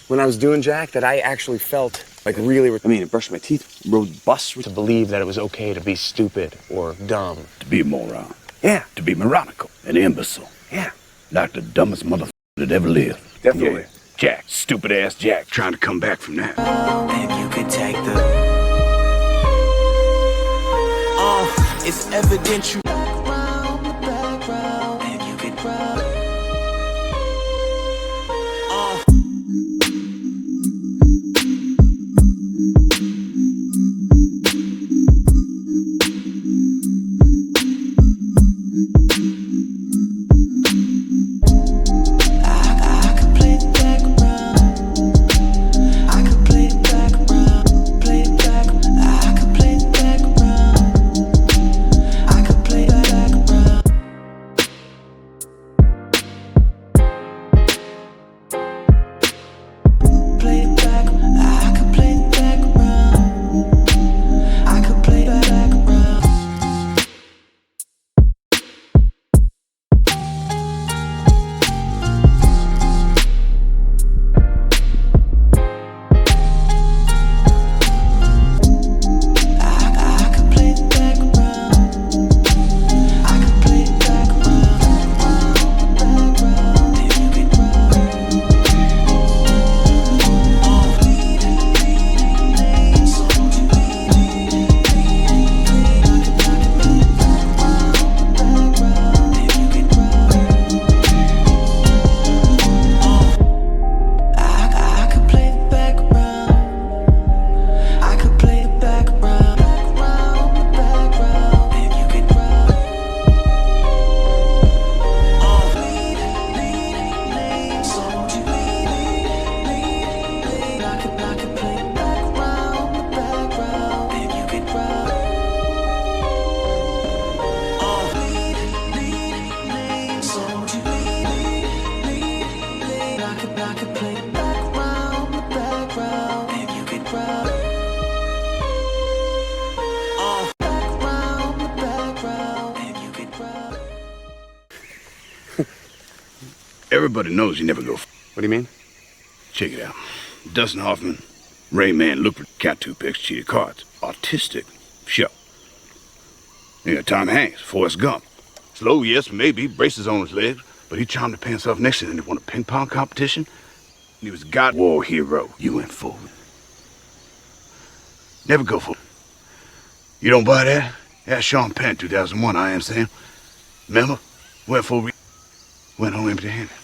when I was doing Jack that I actually felt like really... I mean, I brushed my teeth, rode bus. To believe that it was okay to be stupid or dumb. To be a moron. Yeah. To be moronical. An imbecile. Yeah. Like the dumbest motherfucker that ever lived. Definitely. Yeah. Jack, stupid ass Jack, trying to come back from that. And you could take the... it's evident you... And you could... Everybody knows you never go. What do you mean? Check it out. Dustin Hoffman, Rain Man, look for cat toothpicks, cheated cards. Autistic. Sure. You got Tom Hanks, Forrest Gump. Slow, yes, maybe, braces on his legs, but he charmed to pay himself next to him. He won a ping pong competition. And he was a God war hero. You went forward. Never go for it. You don't buy that? That's Sean Penn, 2001, I am Sam. Remember? Went home empty-handed.